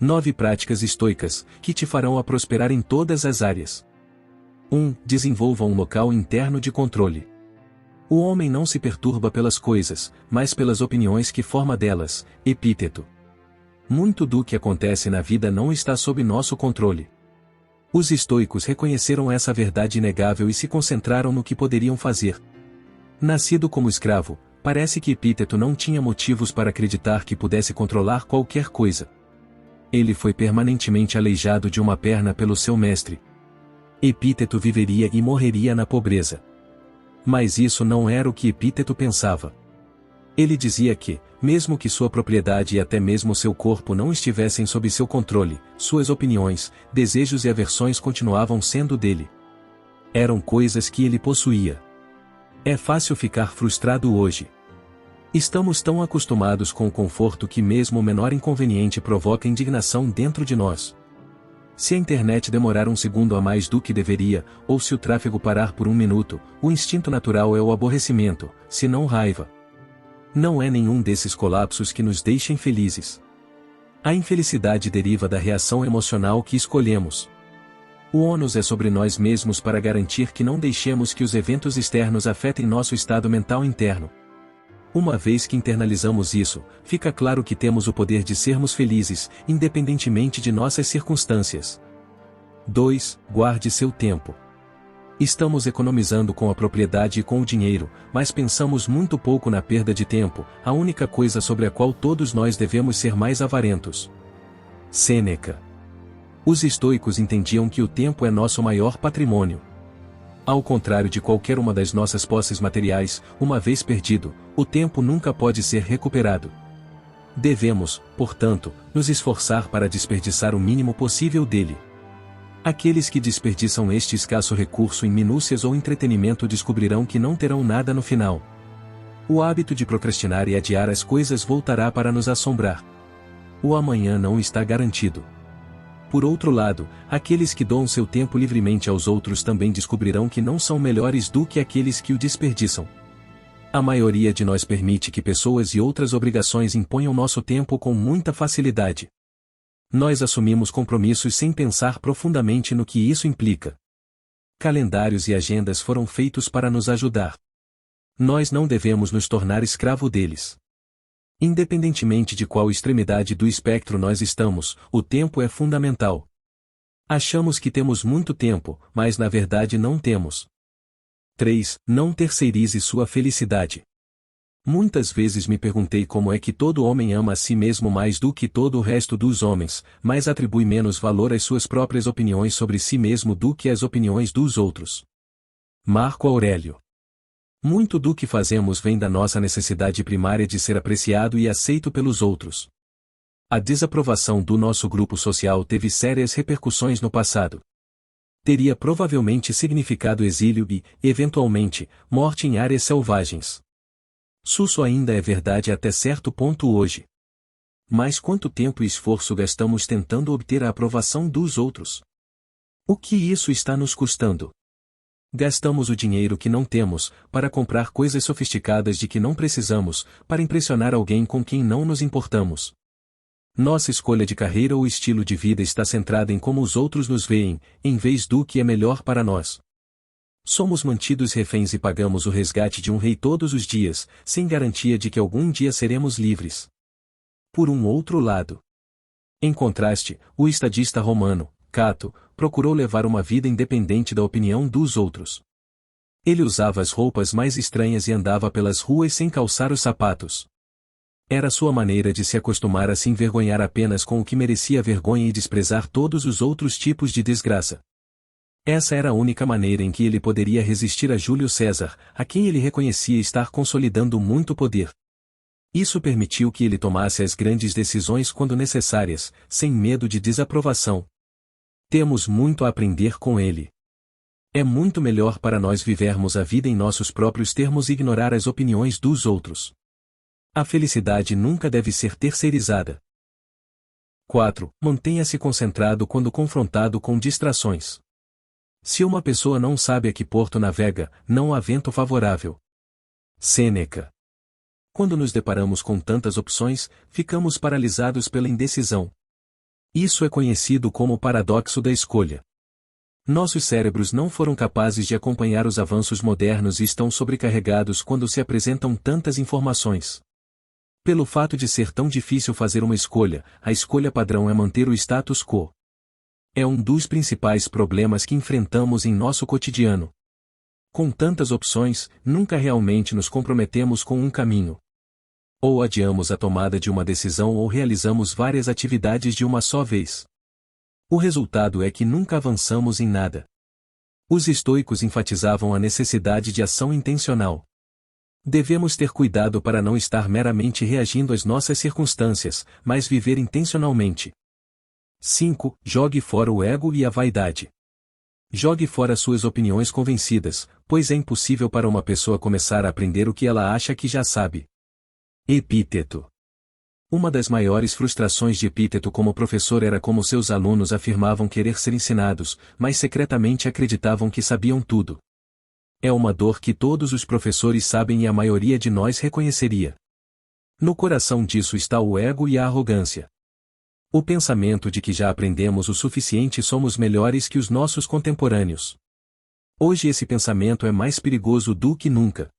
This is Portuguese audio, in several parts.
9 práticas estoicas, que te farão a prosperar em todas as áreas. 1. Desenvolva um local interno de controle. O homem não se perturba pelas coisas, mas pelas opiniões que forma delas. Epíteto. Muito do que acontece na vida não está sob nosso controle. Os estoicos reconheceram essa verdade inegável e se concentraram no que poderiam fazer. Nascido como escravo, parece que Epíteto não tinha motivos para acreditar que pudesse controlar qualquer coisa. Ele foi permanentemente aleijado de uma perna pelo seu mestre. Epíteto viveria e morreria na pobreza. Mas isso não era o que Epíteto pensava. Ele dizia que, mesmo que sua propriedade e até mesmo seu corpo não estivessem sob seu controle, suas opiniões, desejos e aversões continuavam sendo dele. Eram coisas que ele possuía. É fácil ficar frustrado hoje. Estamos tão acostumados com o conforto que mesmo o menor inconveniente provoca indignação dentro de nós. Se a internet demorar um segundo a mais do que deveria, ou se o tráfego parar por um minuto, o instinto natural é o aborrecimento, se não raiva. Não é nenhum desses colapsos que nos deixem felizes. A infelicidade deriva da reação emocional que escolhemos. O ônus é sobre nós mesmos para garantir que não deixemos que os eventos externos afetem nosso estado mental interno. Uma vez que internalizamos isso, fica claro que temos o poder de sermos felizes, independentemente de nossas circunstâncias. 2. Guarde seu tempo. Estamos economizando com a propriedade e com o dinheiro, mas pensamos muito pouco na perda de tempo, a única coisa sobre a qual todos nós devemos ser mais avarentos. Sêneca. Os estoicos entendiam que o tempo é nosso maior patrimônio. Ao contrário de qualquer uma das nossas posses materiais, uma vez perdido, o tempo nunca pode ser recuperado. Devemos, portanto, nos esforçar para desperdiçar o mínimo possível dele. Aqueles que desperdiçam este escasso recurso em minúcias ou entretenimento descobrirão que não terão nada no final. O hábito de procrastinar e adiar as coisas voltará para nos assombrar. O amanhã não está garantido. Por outro lado, aqueles que doam seu tempo livremente aos outros também descobrirão que não são melhores do que aqueles que o desperdiçam. A maioria de nós permite que pessoas e outras obrigações imponham nosso tempo com muita facilidade. Nós assumimos compromissos sem pensar profundamente no que isso implica. Calendários e agendas foram feitos para nos ajudar. Nós não devemos nos tornar escravo deles. Independentemente de qual extremidade do espectro nós estamos, o tempo é fundamental. Achamos que temos muito tempo, mas na verdade não temos. 3. Não terceirize sua felicidade. Muitas vezes me perguntei como é que todo homem ama a si mesmo mais do que todo o resto dos homens, mas atribui menos valor às suas próprias opiniões sobre si mesmo do que às opiniões dos outros. Marco Aurélio. Muito do que fazemos vem da nossa necessidade primária de ser apreciado e aceito pelos outros. A desaprovação do nosso grupo social teve sérias repercussões no passado. Teria provavelmente significado exílio e, eventualmente, morte em áreas selvagens. Isso ainda é verdade até certo ponto hoje. Mas quanto tempo e esforço gastamos tentando obter a aprovação dos outros? O que isso está nos custando? Gastamos o dinheiro que não temos, para comprar coisas sofisticadas de que não precisamos, para impressionar alguém com quem não nos importamos. Nossa escolha de carreira ou estilo de vida está centrada em como os outros nos veem, em vez do que é melhor para nós. Somos mantidos reféns e pagamos o resgate de um rei todos os dias, sem garantia de que algum dia seremos livres. Por um outro lado. Em contraste, o estadista romano, Cato, procurou levar uma vida independente da opinião dos outros. Ele usava as roupas mais estranhas e andava pelas ruas sem calçar os sapatos. Era sua maneira de se acostumar a se envergonhar apenas com o que merecia vergonha e desprezar todos os outros tipos de desgraça. Essa era a única maneira em que ele poderia resistir a Júlio César, a quem ele reconhecia estar consolidando muito poder. Isso permitiu que ele tomasse as grandes decisões quando necessárias, sem medo de desaprovação. Temos muito a aprender com ele. É muito melhor para nós vivermos a vida em nossos próprios termos e ignorar as opiniões dos outros. A felicidade nunca deve ser terceirizada. 4. Mantenha-se concentrado quando confrontado com distrações. Se uma pessoa não sabe a que porto navega, não há vento favorável. Sêneca. Quando nos deparamos com tantas opções, ficamos paralisados pela indecisão. Isso é conhecido como o paradoxo da escolha. Nossos cérebros não foram capazes de acompanhar os avanços modernos e estão sobrecarregados quando se apresentam tantas informações. Pelo fato de ser tão difícil fazer uma escolha, a escolha padrão é manter o status quo. É um dos principais problemas que enfrentamos em nosso cotidiano. Com tantas opções, nunca realmente nos comprometemos com um caminho. Ou adiamos a tomada de uma decisão ou realizamos várias atividades de uma só vez. O resultado é que nunca avançamos em nada. Os estoicos enfatizavam a necessidade de ação intencional. Devemos ter cuidado para não estar meramente reagindo às nossas circunstâncias, mas viver intencionalmente. 5. Jogue fora o ego e a vaidade. Jogue fora suas opiniões convencidas, pois é impossível para uma pessoa começar a aprender o que ela acha que já sabe. Epíteto. Uma das maiores frustrações de Epíteto como professor era como seus alunos afirmavam querer ser ensinados, mas secretamente acreditavam que sabiam tudo. É uma dor que todos os professores sabem e a maioria de nós reconheceria. No coração disso está o ego e a arrogância. O pensamento de que já aprendemos o suficiente e somos melhores que os nossos contemporâneos. Hoje esse pensamento é mais perigoso do que nunca.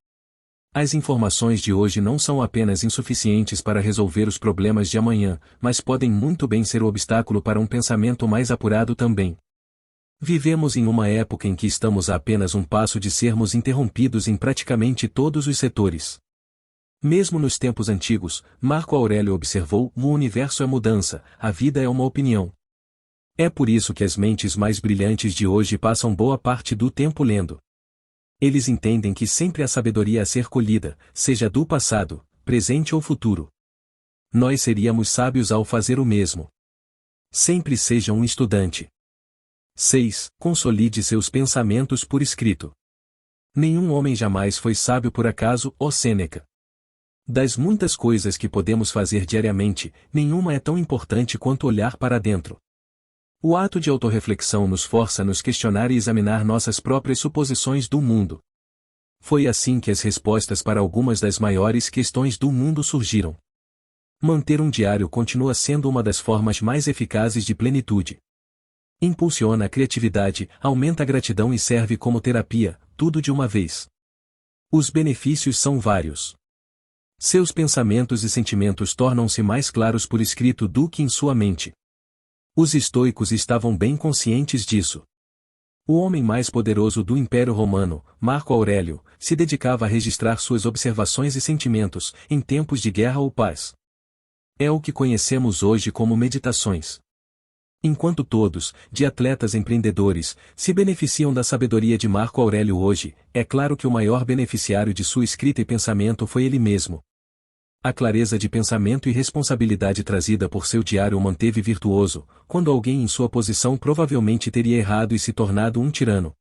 As informações de hoje não são apenas insuficientes para resolver os problemas de amanhã, mas podem muito bem ser o obstáculo para um pensamento mais apurado também. Vivemos em uma época em que estamos a apenas um passo de sermos interrompidos em praticamente todos os setores. Mesmo nos tempos antigos, Marco Aurélio observou: o universo é mudança, a vida é uma opinião. É por isso que as mentes mais brilhantes de hoje passam boa parte do tempo lendo. Eles entendem que sempre há sabedoria a ser colhida, seja do passado, presente ou futuro. Nós seríamos sábios ao fazer o mesmo. Sempre seja um estudante. 6. Consolide seus pensamentos por escrito. Nenhum homem jamais foi sábio por acaso, ó Sêneca. Das muitas coisas que podemos fazer diariamente, nenhuma é tão importante quanto olhar para dentro. O ato de autorreflexão nos força a nos questionar e examinar nossas próprias suposições do mundo. Foi assim que as respostas para algumas das maiores questões do mundo surgiram. Manter um diário continua sendo uma das formas mais eficazes de plenitude. Impulsiona a criatividade, aumenta a gratidão e serve como terapia, tudo de uma vez. Os benefícios são vários. Seus pensamentos e sentimentos tornam-se mais claros por escrito do que em sua mente. Os estoicos estavam bem conscientes disso. O homem mais poderoso do Império Romano, Marco Aurélio, se dedicava a registrar suas observações e sentimentos, em tempos de guerra ou paz. É o que conhecemos hoje como meditações. Enquanto todos, de atletas empreendedores, se beneficiam da sabedoria de Marco Aurélio hoje, é claro que o maior beneficiário de sua escrita e pensamento foi ele mesmo. A clareza de pensamento e responsabilidade trazida por seu diário o manteve virtuoso, quando alguém em sua posição provavelmente teria errado e se tornado um tirano.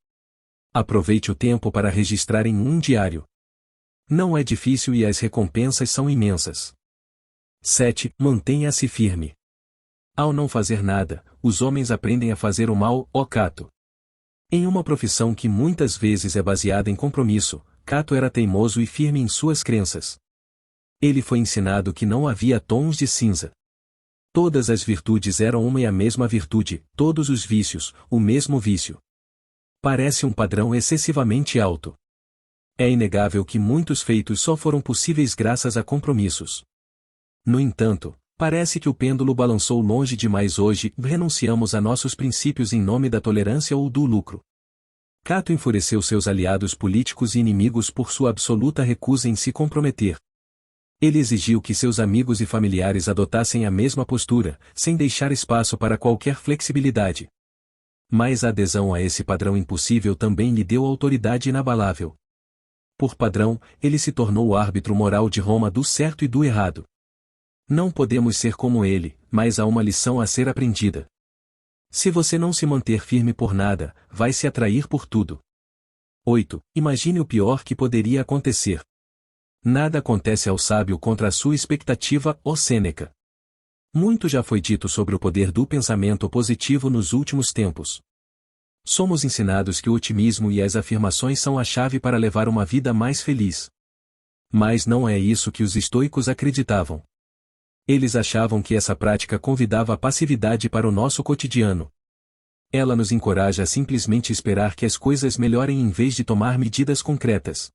Aproveite o tempo para registrar em um diário. Não é difícil e as recompensas são imensas. 7. Mantenha-se firme. Ao não fazer nada, os homens aprendem a fazer o mal, ó Cato. Em uma profissão que muitas vezes é baseada em compromisso, Cato era teimoso e firme em suas crenças. Ele foi ensinado que não havia tons de cinza. Todas as virtudes eram uma e a mesma virtude, todos os vícios, o mesmo vício. Parece um padrão excessivamente alto. É inegável que muitos feitos só foram possíveis graças a compromissos. No entanto, parece que o pêndulo balançou longe demais hoje e renunciamos a nossos princípios em nome da tolerância ou do lucro. Cato enfureceu seus aliados políticos e inimigos por sua absoluta recusa em se comprometer. Ele exigiu que seus amigos e familiares adotassem a mesma postura, sem deixar espaço para qualquer flexibilidade. Mas a adesão a esse padrão impossível também lhe deu autoridade inabalável. Por padrão, ele se tornou o árbitro moral de Roma do certo e do errado. Não podemos ser como ele, mas há uma lição a ser aprendida. Se você não se manter firme por nada, vai se atrair por tudo. 8. Imagine o pior que poderia acontecer. Nada acontece ao sábio contra a sua expectativa, ó Sêneca. Muito já foi dito sobre o poder do pensamento positivo nos últimos tempos. Somos ensinados que o otimismo e as afirmações são a chave para levar uma vida mais feliz. Mas não é isso que os estoicos acreditavam. Eles achavam que essa prática convidava a passividade para o nosso cotidiano. Ela nos encoraja a simplesmente esperar que as coisas melhorem em vez de tomar medidas concretas.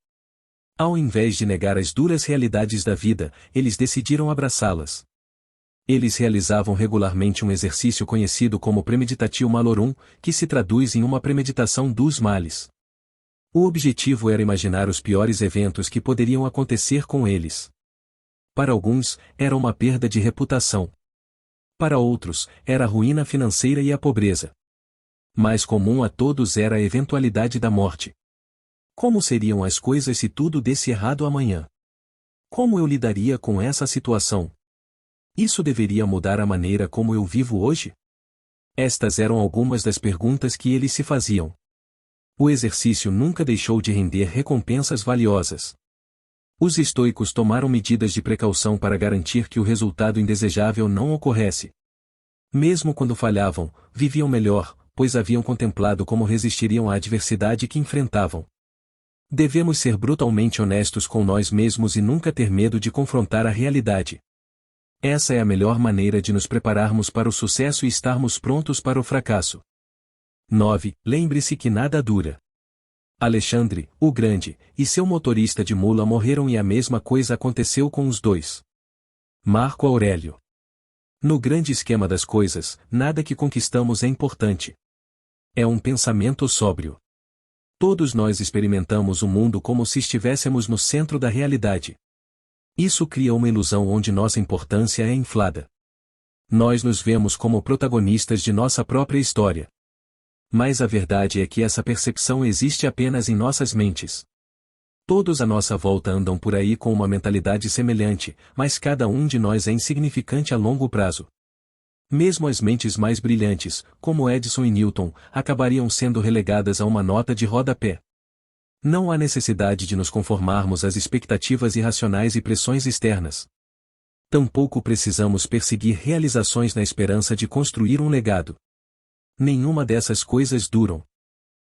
Ao invés de negar as duras realidades da vida, eles decidiram abraçá-las. Eles realizavam regularmente um exercício conhecido como premeditatio malorum, que se traduz em uma premeditação dos males. O objetivo era imaginar os piores eventos que poderiam acontecer com eles. Para alguns, era uma perda de reputação. Para outros, era a ruína financeira e a pobreza. Mais comum a todos era a eventualidade da morte. Como seriam as coisas se tudo desse errado amanhã? Como eu lidaria com essa situação? Isso deveria mudar a maneira como eu vivo hoje? Estas eram algumas das perguntas que eles se faziam. O exercício nunca deixou de render recompensas valiosas. Os estoicos tomaram medidas de precaução para garantir que o resultado indesejável não ocorresse. Mesmo quando falhavam, viviam melhor, pois haviam contemplado como resistiriam à adversidade que enfrentavam. Devemos ser brutalmente honestos com nós mesmos e nunca ter medo de confrontar a realidade. Essa é a melhor maneira de nos prepararmos para o sucesso e estarmos prontos para o fracasso. 9. Lembre-se que nada dura. Alexandre, o Grande, e seu motorista de mula morreram e a mesma coisa aconteceu com os dois. Marco Aurélio. No grande esquema das coisas, nada que conquistamos é importante. É um pensamento sóbrio. Todos nós experimentamos o mundo como se estivéssemos no centro da realidade. Isso cria uma ilusão onde nossa importância é inflada. Nós nos vemos como protagonistas de nossa própria história. Mas a verdade é que essa percepção existe apenas em nossas mentes. Todos à nossa volta andam por aí com uma mentalidade semelhante, mas cada um de nós é insignificante a longo prazo. Mesmo as mentes mais brilhantes, como Edison e Newton, acabariam sendo relegadas a uma nota de rodapé. Não há necessidade de nos conformarmos às expectativas irracionais e pressões externas. Tampouco precisamos perseguir realizações na esperança de construir um legado. Nenhuma dessas coisas duram.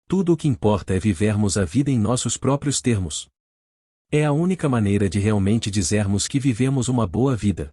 Tudo o que importa é vivermos a vida em nossos próprios termos. É a única maneira de realmente dizermos que vivemos uma boa vida.